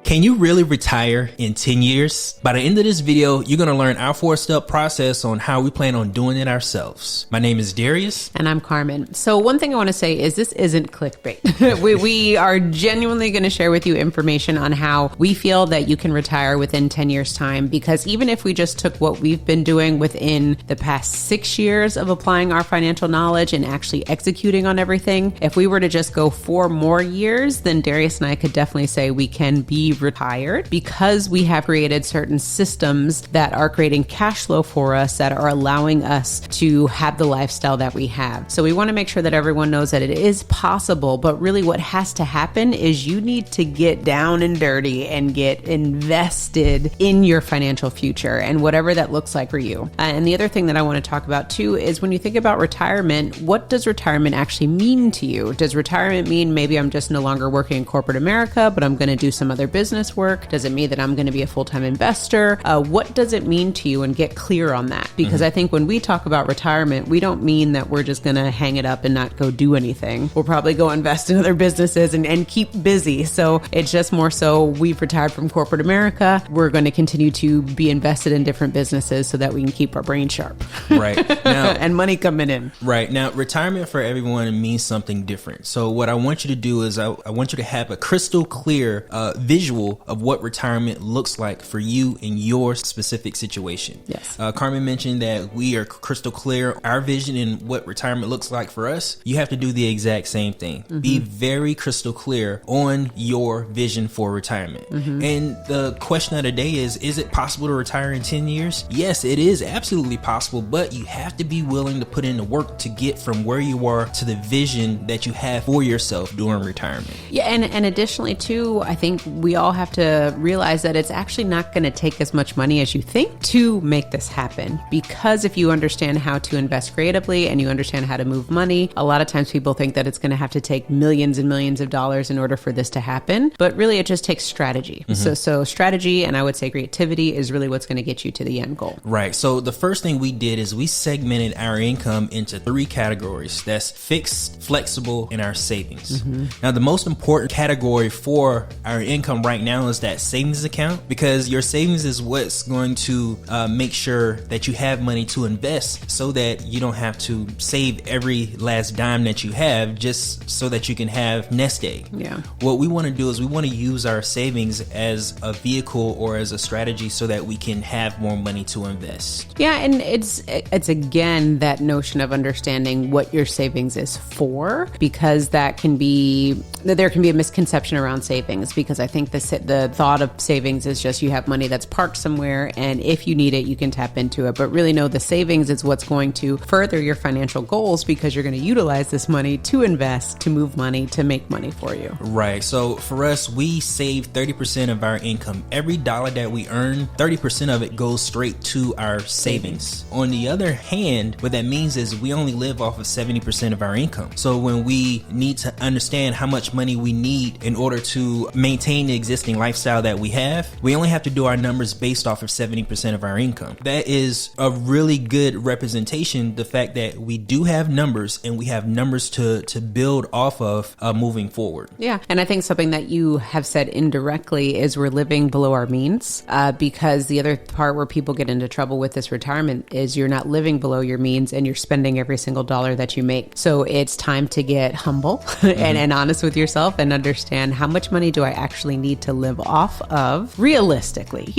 Can you really retire in 10 years? By the end of this video, you're going to learn our 4-step process on how we plan on doing it ourselves. My name is Darius. And I'm Carmen. So one thing I want to say is this isn't clickbait. we are genuinely going to share with you information on how we feel that you can retire within 10 years time, because even if we just took what we've been doing within the past 6 years of applying our financial knowledge and actually executing on everything, if we were to just go 4 more years, then Darius and I could definitely say we can be retired, because we have created certain systems that are creating cash flow for us that are allowing us to have the lifestyle that we have. So we want to make sure that everyone knows that it is possible, but really what has to happen is you need to get down and dirty and get invested in your financial future and whatever that looks like for you. And the other thing that I want to talk about too is when you think about retirement, what does retirement actually mean to you? Does retirement mean maybe I'm just no longer working in corporate America, but I'm going to do some other business work? Does it mean that I'm going to be a full-time investor? What does it mean to you? And get clear on that. Because I think when we talk about retirement, we don't mean that we're just going to hang it up and not go do anything. We'll probably go invest in other businesses and keep busy. So it's just more so we've retired from corporate America. We're going to continue to be invested in different businesses so that we can keep our brain sharp. Right. Now, and money coming in. Right. Now, retirement for everyone means something different. So what I want you to do is I want you to have a crystal clear visual of what retirement looks like for you in your specific situation. Yes. Carmen mentioned that we are crystal clear our vision and what retirement looks like for us. You have to do the exact same thing. Be very crystal clear on your vision for retirement. And the question of the day is it possible to retire in 10 years? Yes, it is absolutely possible, but you have to be willing to put in the work to get from where you are to the vision that you have for yourself during retirement. Yeah, and additionally too, I think we all have to realize that it's actually not going to take as much money as you think to make this happen. Because if you understand how to invest creatively and you understand how to move money, a lot of times people think that it's going to have to take millions and millions of dollars in order for this to happen. But really, it just takes strategy. So strategy, and I would say creativity, is really what's going to get you to the end goal. Right. So the first thing we did is we segmented our income into 3 categories. That's fixed, flexible, and our savings. Now, the most important category for our income right now is that savings account, because your savings is what's going to make sure that you have money to invest so that you don't have to save every last dime that you have just so that you can have nest egg. Yeah. What we want to do is we want to use our savings as a vehicle or as a strategy so that we can have more money to invest. Yeah, and it's again that notion of understanding what your savings is for, because there can be a misconception around savings, because I think the thought of savings is just you have money that's parked somewhere and if you need it, you can tap into it. But really, no, the savings is what's going to further your financial goals, because you're going to utilize this money to invest, to move money, to make money for you. Right. So for us, we save 30% of our income. Every dollar that we earn, 30% of it goes straight to our savings. On the other hand, what that means is we only live off of 70% of our income. So when we need to understand how much money we need in order to maintain the existing lifestyle that we have, we only have to do our numbers based off of 70% of our income. That is a really good representation, the fact that we do have numbers and we have numbers to build off of moving forward. Yeah. And I think something that you have said indirectly is we're living below our means, because the other part where people get into trouble with this retirement is you're not living below your means and you're spending every single dollar that you make. So it's time to get humble and honest with yourself and understand how much money do I actually need to live off of realistically.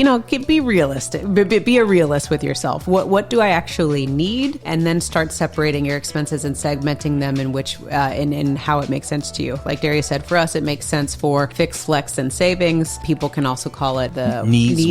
Be realistic, be a realist with yourself. What do I actually need? And then start separating your expenses and segmenting them in which in how it makes sense to you. Like Darius said, for us, it makes sense for fixed, flex, and savings. People can also call it the needs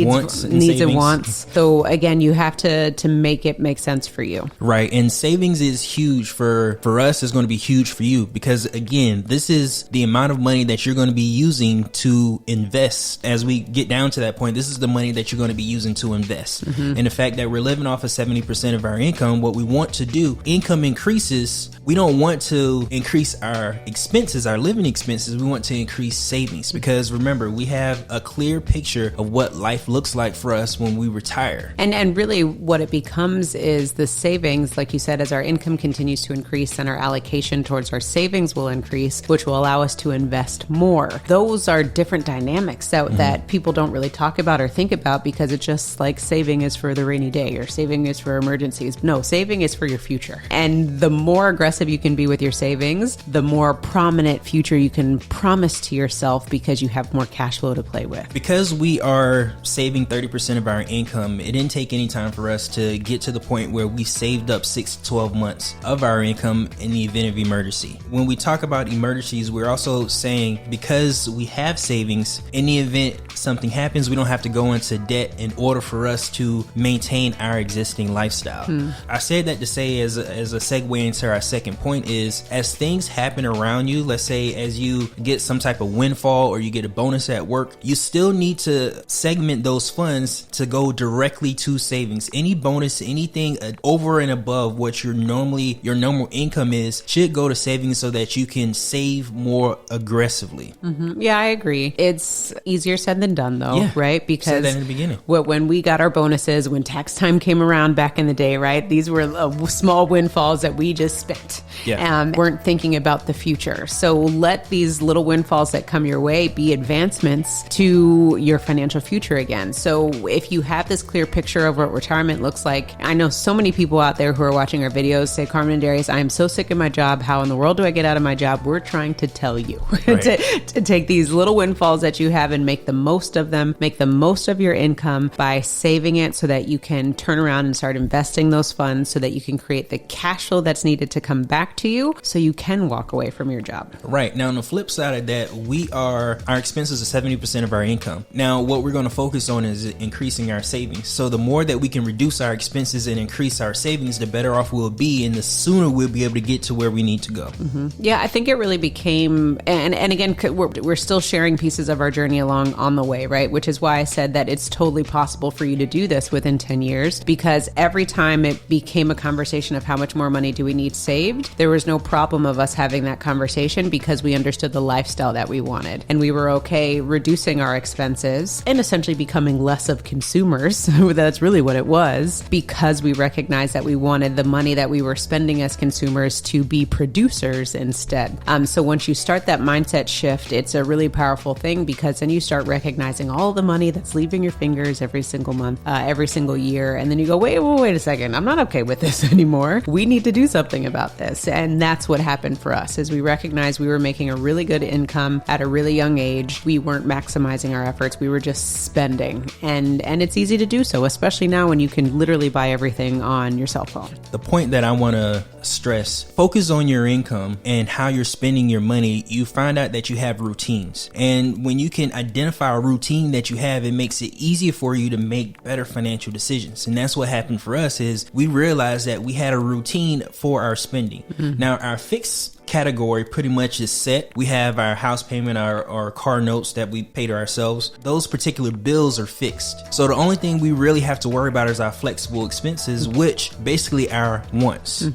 and wants. So again, you have to make it make sense for you. Right. And savings is huge for us. It's going to be huge for you, because again, this is the amount of money that you're going to be using to invest. As we get down to that point, this is the money that you're going to be using to invest. And the fact that we're living off of 70% of our income, what we want to do, income increases. We don't want to increase our expenses, our living expenses. We want to increase savings, because remember, we have a clear picture of what life looks like for us when we retire. And really what it becomes is the savings, like you said, as our income continues to increase and our allocation towards our savings will increase, which will allow us to invest more. Those are different dynamics dynamics that people don't really talk about or think about, because it's just like saving is for the rainy day or saving is for emergencies. No, saving is for your future. And the more aggressive you can be with your savings, the more prominent future you can promise to yourself, because you have more cash flow to play with. Because we are saving 30% of our income, it didn't take any time for us to get to the point where we saved up 6 to 12 months of our income in the event of emergency. When we talk about emergencies, we're also saying because we have savings, in the event something happens, we don't have to go into debt in order for us to maintain our existing lifestyle. I said that to say as a segue into our second point is, as things happen around you, let's say as you get some type of windfall or you get a bonus at work, you still need to segment those funds to go directly to savings. Any bonus, anything over and above what your normal income is should go to savings so that you can save more aggressively. Yeah, I agree. It's easier said than done though, right? Because said that in the beginning. When we got our bonuses, when tax time came around back in the day, right? These were small windfalls that we just spent. Weren't thinking about the future. So let these little windfalls that come your way be advancements to your financial future again. So if you have this clear picture of what retirement looks like, I know so many people out there who are watching our videos say, Carmen and Darius, I am so sick of my job. How in the world do I get out of my job? We're trying to tell you to take these little windfalls that you have and make the most of them, make the most of your income by saving it so that you can turn around and start investing those funds so that you can create the cash flow that's needed to come back to you so you can walk away from your job. Right. Now, on the flip side of that, our expenses are 70% of our income. Now, what we're going to focus on is increasing our savings. So the more that we can reduce our expenses and increase our savings, the better off we'll be, and the sooner we'll be able to get to where we need to go. Yeah, I think it really became, and again, we're still sharing pieces of our journey along on the way, right? Which is why I said that it's totally possible for you to do this within 10 years, because every time it became a conversation of how much more money do we need saved, there was no problem of us having that conversation because we understood the lifestyle that we wanted. And we were okay reducing our expenses and essentially becoming less of consumers. That's really what it was, because we recognized that we wanted the money that we were spending as consumers to be producers instead. So once you start that mindset shift, it's a really powerful thing, because then you start recognizing all the money that's leaving your fingers every single month, every single year. And then you go, wait a second, I'm not okay with this anymore. We need to do something about this. And that's what happened for us, is we recognized we were making a really good income at a really young age. We weren't maximizing our efforts. We were just spending. And it's easy to do so, especially now when you can literally buy everything on your cell phone. The point that I want to stress, focus on your income and how you're spending your money. You find out that you have routines. And when you can identify a routine that you have, it makes it easier for you to make better financial decisions. And that's what happened for us, is we realized that we had a routine for our spending. Now, our fixed category pretty much is set. We have our house payment, our car notes that we pay to ourselves. Those particular bills are fixed. So the only thing we really have to worry about is our flexible expenses, which basically our wants.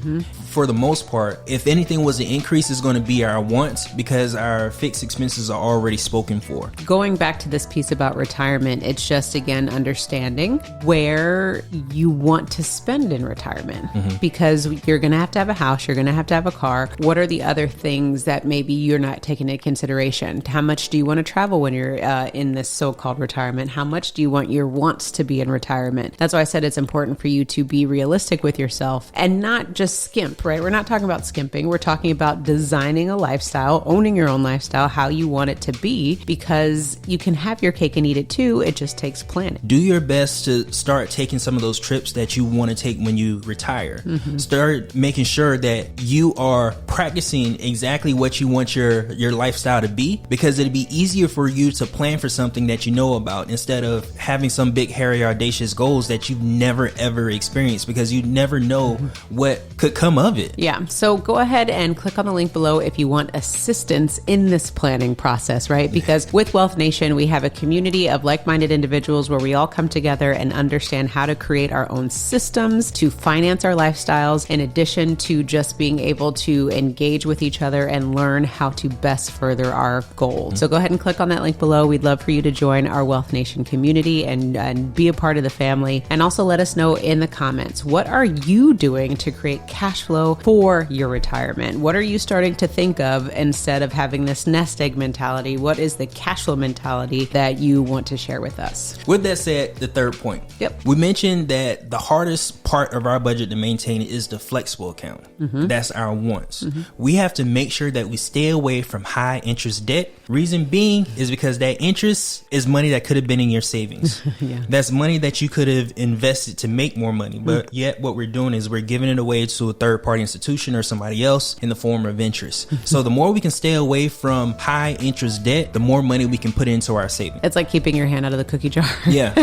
For the most part, if anything was an increase, is going to be our wants, because our fixed expenses are already spoken for. Going back to this piece about retirement, it's just, again, understanding where you want to spend in retirement, because you're going to have a house, you're going to have a car. What are the other things that maybe you're not taking into consideration? How much do you want to travel when you're in this so-called retirement? How much do you want your wants to be in retirement? That's why I said it's important for you to be realistic with yourself and not just skimp, right? We're not talking about skimping. We're talking about designing a lifestyle, owning your own lifestyle, how you want it to be, because you can have your cake and eat it too. It just takes planning. Do your best to start taking some of those trips that you want to take when you retire. Start making sure that you are practicing exactly what you want your lifestyle to be, because it'd be easier for you to plan for something that you know about, instead of having some big, hairy, audacious goals that you've never ever experienced, because you never know what could come of it. Yeah. So go ahead and click on the link below if you want assistance in this planning process, right? Because with Wealth Nation, we have a community of like-minded individuals where we all come together and understand how to create our own systems to finance our lifestyles, in addition to just being able to engage engage with each other and learn how to best further our goals. So go ahead and click on that link below. We'd love for you to join our Wealth Nation community and be a part of the family. And also let us know in the comments, what are you doing to create cash flow for your retirement? What are you starting to think of instead of having this nest egg mentality? What is the cash flow mentality that you want to share with us? With that said, the third point. Yep. We mentioned that the hardest part of our budget to maintain is the flexible account. That's our wants. We have to make sure that we stay away from high interest debt. Reason being is because that interest is money that could have been in your savings. That's money that you could have invested to make more money. But yet what we're doing is we're giving it away to a third party institution or somebody else in the form of interest. So the more we can stay away from high interest debt, the more money we can put into our savings. It's like keeping your hand out of the cookie jar. Yeah.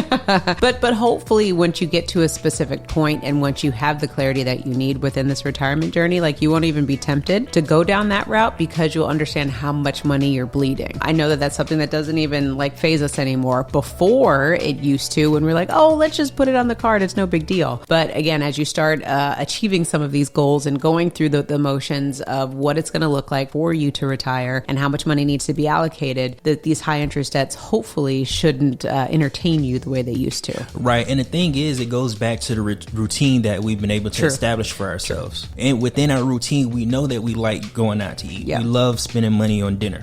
But hopefully once you get to a specific point and once you have the clarity that you need within this retirement journey, like you won't even be tempted to go down that route because you'll understand how much money you're bleeding. I know that that's something that doesn't even like phase us anymore. Before it used to, when we're like, oh, let's just put it on the card. It's no big deal. But again, as you start achieving some of these goals and going through the motions of what it's going to look like for you to retire and how much money needs to be allocated, that these high interest debts hopefully shouldn't entertain you the way they used to. Right. And the thing is, it goes back to the routine that we've been able to establish for ourselves. And within our routine, we know that we like going out to eat. We love spending money on dinner.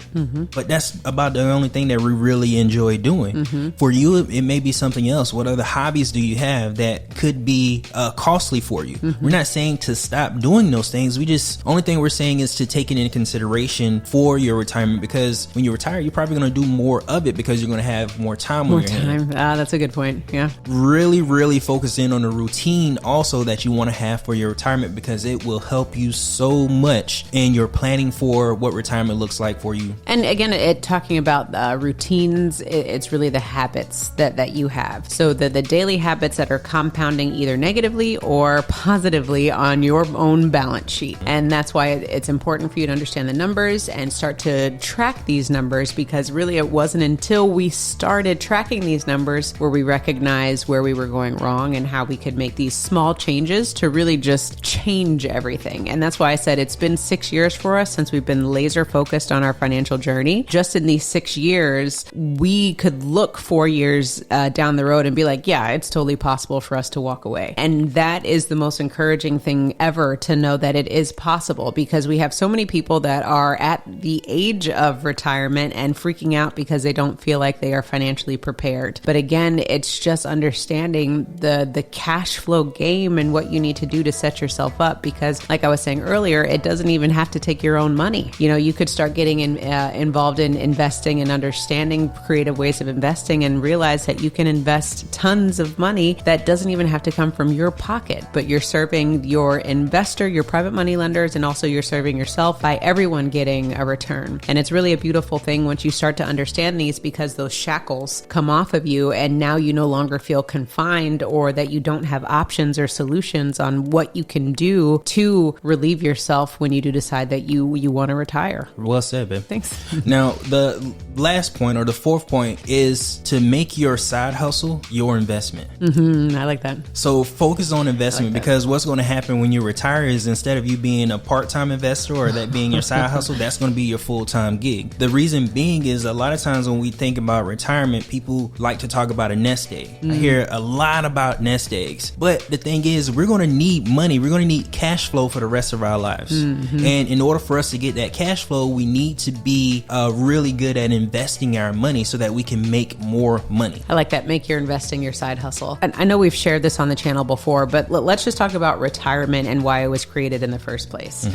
But that's about the only thing that we really enjoy doing. For you, it may be something else. What other hobbies do you have that could be costly for you? We're not saying to stop doing those things. Only thing we're saying is to take it into consideration for your retirement, because when you retire, you're probably going to do more of it because you're going to have more time on your hands. That's a good point. Yeah. Really, really focus in on the routine also that you want to have for your retirement, because it will help you so much in your planning for what retirement looks like for you. And again, talking about routines, it's really the habits that you have. So the daily habits that are compounding either negatively or positively on your own balance sheet. And that's why it's important for you to understand the numbers and start to track these numbers, because really it wasn't until we started tracking these numbers where we recognized where we were going wrong and how we could make these small changes to really just change everything. And that's why I said it's been 6 years for us since we've been laser focused on our financial journey. Just in these 6 years, we could look 4 years down the road and be like, yeah, it's totally possible for us to walk away. And that is the most encouraging thing ever, to know that it is possible, because we have so many people that are at the age of retirement and freaking out because they don't feel like they are financially prepared. But again, it's just understanding the cash flow game and what you need to do to set yourself up, because like I was saying earlier, it doesn't even have to take your own money. You know, you could start getting involved in investing and understanding creative ways of investing and realize that you can invest tons of money that doesn't even have to come from your pocket, but you're serving your investor, your private money lenders, and also you're serving yourself by everyone getting a return. And it's really a beautiful thing once you start to understand these, because those shackles come off of you and now you no longer feel confined, or that you don't have options or solutions on what you can do to relieve yourself when you do decide that you want to retire. Well said, babe. Thanks. Now, the last point, or the fourth point, is to make your side hustle your investment. I like that. So focus on investment, because what's going to happen when you retire is, instead of you being a part-time investor or that being your side hustle, that's going to be your full-time gig. The reason being is, a lot of times when we think about retirement, people like to talk about a nest egg. I hear a lot about nest eggs, but the thing is, we're going to need money. We're going to need cash flow for the rest of our lives. And in order for us to get that cash flow, we need to be really good at investing our money so that we can make more money. I like that. Make your investing your side hustle. And I know we've shared this on the channel before, but let's just talk about retirement and why it was created in the first place.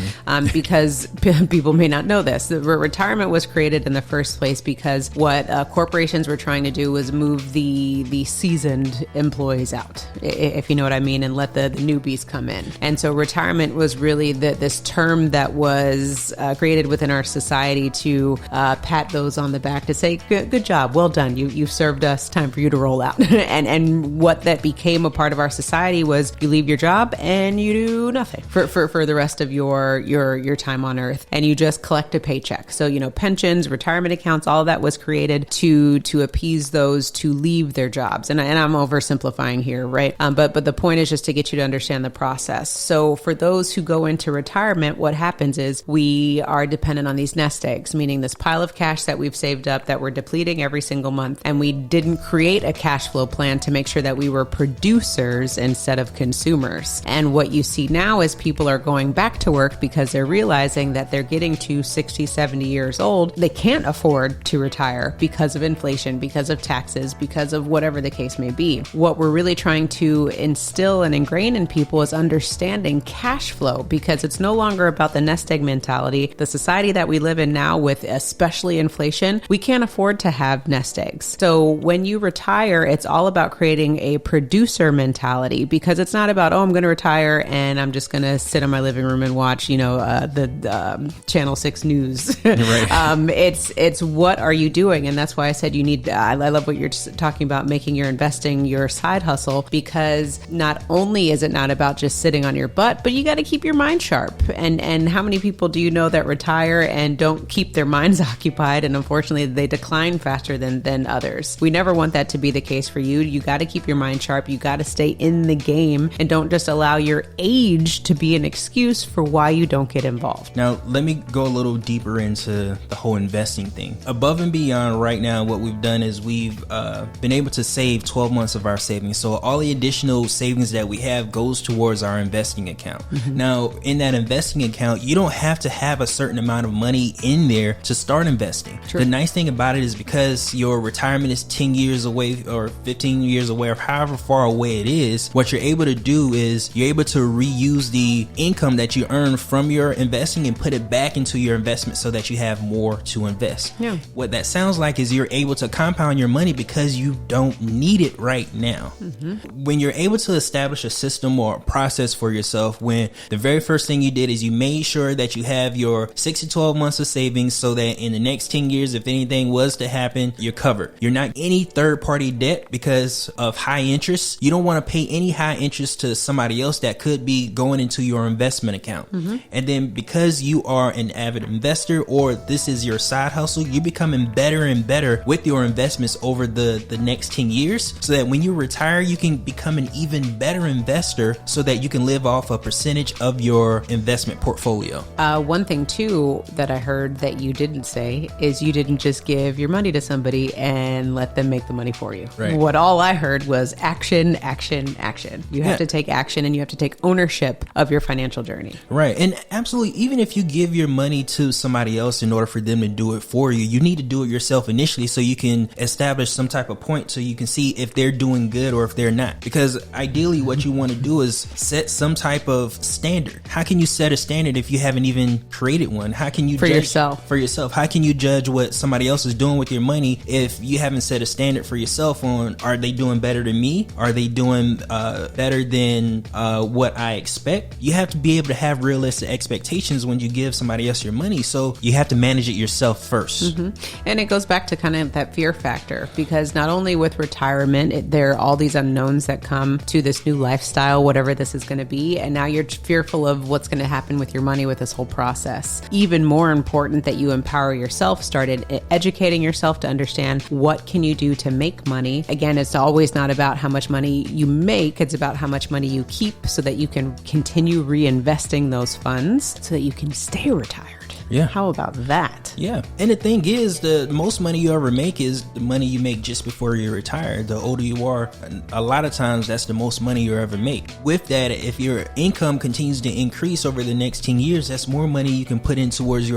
Because people may not know this. Retirement was created in the first place because what corporations were trying to do was move the seasoned employees out, if you know what I mean, and let the newbies come in. And so retirement was really this term that was created within our society to pat those on the back, to say, good job, well done, you've served us, time for you to roll out. and what that became a part of our society was, you leave your job and you do nothing for the rest of your time on earth, and you just collect a paycheck. So, you know, pensions, retirement accounts, all of that was created to appease those to leave their jobs. And I'm oversimplifying here, right? But the point point is just to get you to understand the process. So for those who go into retirement, what happens is we are dependent on these nest eggs, meaning this pile of cash that we've saved up that we're depleting every single month. And we didn't create a cash flow plan to make sure that we were producers instead of consumers. And what you see now is people are going back to work because they're realizing that they're getting to 60, 70 years old. They can't afford to retire because of inflation, because of taxes, because of whatever the case may be. What we're really trying to instill and ingrain in people is understanding cash flow, because it's no longer about the nest egg mentality. The society that we live in now, with especially inflation, we can't afford to have nest eggs. So when you retire, it's all about creating a producer mentality, because it's not about, oh, I'm going to retire and I'm just going to sit in my living room and watch, the Channel 6 news. Right. It's what are you doing? And that's why I said you need, I love what you're talking about, making your investing your side hustle, because not only is it not about just sitting on your butt, but you got to keep your mind sharp. And how many people do you know that retire and don't keep their minds occupied? And unfortunately, they decline faster than others. We never want that to be the case for you. You got to keep your mind sharp. You got to stay in the game, and don't just allow your age to be an excuse for why you don't get involved. Now, let me go a little deeper into the whole investing thing. Above and beyond, right now, what we've done is we've been able to save 12 months of our savings. So all the additional savings that we have goes towards our investing account. Mm-hmm. Now, in that investing account, you don't have to have a certain amount of money in there to start investing. True. The nice thing about it is, because your retirement is 10 years away or 15 years away, or however far away it is, what you're able to do is you're able to reuse the income that you earn from your investing and put it back into your investment so that you have more to invest. Yeah. What that sounds like is you're able to compound your money because you don't need it right now. Mm-hmm. When you're able to establish a system or a process for yourself, when the very first thing you did is you made sure that you have your 6 to 12 months of savings so that in the next 10 years, if anything was to happen, you're covered. You're not any third party debt because of high interest. You don't want to pay any high interest to somebody else that could be going into your investment account. Mm-hmm. And then because you are an avid investor, or this is your side hustle, you're becoming better and better with your investments over the next 10 years, so that when you retire, you can become an even better investor so that you can live off a percentage of your investment portfolio. One thing too that I heard that you didn't say is you didn't just give your money to somebody and let them make the money for you. Right. What all I heard was action, action, action. You have to take action, and you have to take ownership of your financial journey. Right. And absolutely, even if you give your money to somebody else in order for them to do it for you, you need to do it yourself initially so you can establish some type of point so you can see if they're doing good or if they're not. Because ideally what you want to do is set some type of standard. How can you set a standard if you haven't even created one? How can you for judge yourself? How can you judge what somebody else is doing with your money if you haven't set a standard for yourself on, are they doing better than me? Are they doing better than what I expect? You have to be able to have realistic expectations when you give somebody else your money. So you have to manage it yourself first. Mm-hmm. And it goes back to kind of that fear factor, because not only with retirement, there are all these unknowns that come to this new lifestyle, whatever this is going to be. And now you're fearful of what's going to happen with your money with this whole process. Even more important that you empower yourself, started educating yourself to understand what can you do to make money. Again, it's always not about how much money you make. It's about how much money you keep so that you can continue reinvesting those funds so that you can stay retired. Yeah. How about that? Yeah. And the thing is, the most money you ever make is the money you make just before you retire. The older you are, a lot of times that's the most money you ever make. With that, if your income continues to increase over the next 10 years, that's more money you can put towards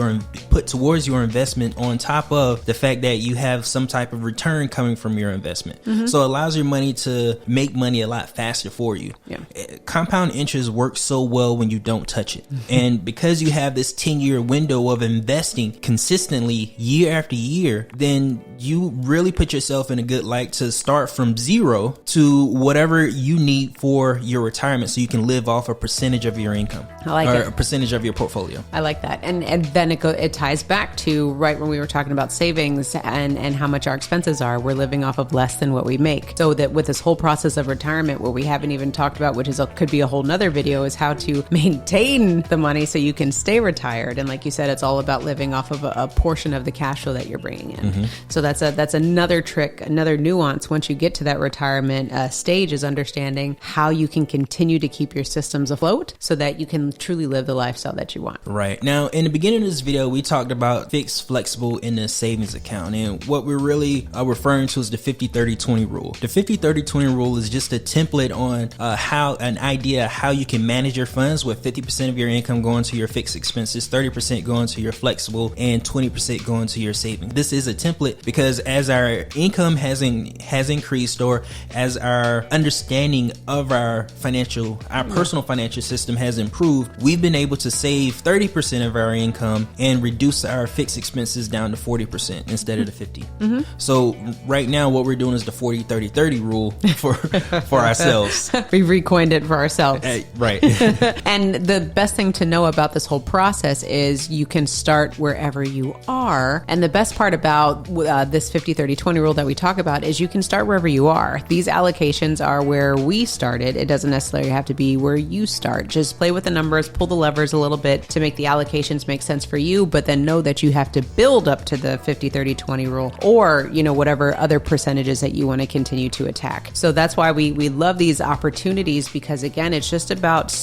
your investment, on top of the fact that you have some type of return coming from your investment. Mm-hmm. So it allows your money to make money a lot faster for you. Yeah. Compound interest works so well when you don't touch it. Mm-hmm. And because you have this 10-year window of investing consistently year after year, then you really put yourself in a good light to start from zero to whatever you need for your retirement, so you can live off a percentage of your income. I like it. A percentage of your portfolio. I like that. And then it ties back to right when we were talking about savings and how much our expenses are. We're living off of less than what we make. So that with this whole process of retirement, what we haven't even talked about, which could be a whole nother video, is how to maintain the money so you can stay retired. And like you said, that it's all about living off of a portion of the cash flow that you're bringing in. So that's another trick, another nuance. Once you get to that retirement stage, is understanding how you can continue to keep your systems afloat so that you can truly live the lifestyle that you want. Right. Now, in the beginning of this video, we talked about fixed, flexible, in the savings account. And what we're really referring to is the 50-30-20 rule. The 50-30-20 rule is just a template on an idea how you can manage your funds, with 50% of your income going to your fixed expenses, 30% going to your flexible, and 20% going to your savings. This is a template because as our income has increased, or as our understanding of our personal financial system has improved, we've been able to save 30% of our income and reduce our fixed expenses down to 40% instead of the 50. So right now what we're doing is the 40-30-30 rule for ourselves. We recoined it for ourselves. Right. And the best thing to know about this whole process is you can start wherever you are. And the best part about this 50-30-20 rule that we talk about is you can start wherever you are. These allocations are where we started. It doesn't necessarily have to be where you start. Just play with the numbers, pull the levers a little bit to make the allocations make sense for you, but then know that you have to build up to the 50-30-20 rule, or, whatever other percentages that you want to continue to attack. So that's why we love these opportunities, because again, it's just about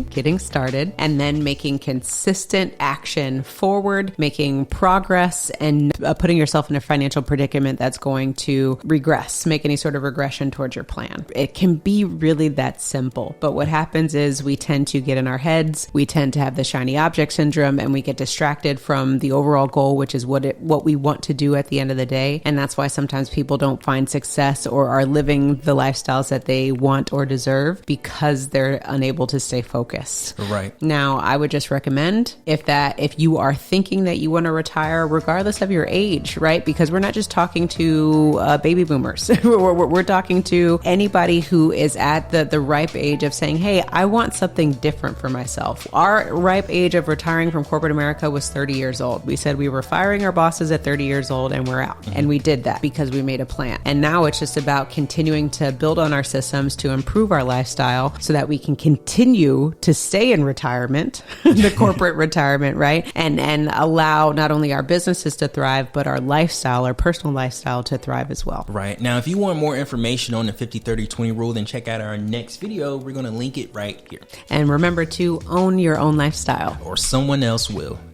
getting started, and then making consistent action forward, making progress, and putting yourself in a financial predicament that's going to make any sort of regression towards your plan. It can be really that simple, but what happens is we tend to get in our heads, we tend to have the shiny object syndrome, and we get distracted from the overall goal, which is what we want to do at the end of the day. And that's why sometimes people don't find success or are living the lifestyles that they want or deserve, because they're unable to stay focused. Right. Now, I would just recommend if you are thinking that you want to retire, regardless of your age, right? Because we're not just talking to baby boomers. we're talking to anybody who is at the ripe age of saying, hey, I want something different for myself. Our ripe age of retiring from corporate America was 30 years old. We said we were firing our bosses at 30 years old and we're out. And we did that because we made a plan. And now it's just about continuing to build on our systems to improve our lifestyle so that we can continue to stay in retirement, the corporate retirement, right? And allow not only our businesses to thrive, but our lifestyle, our personal lifestyle, to thrive as well. Right. Now, if you want more information on the 50-30-20 rule, then check out our next video. We're going to link it right here. And remember to own your own lifestyle. Or someone else will.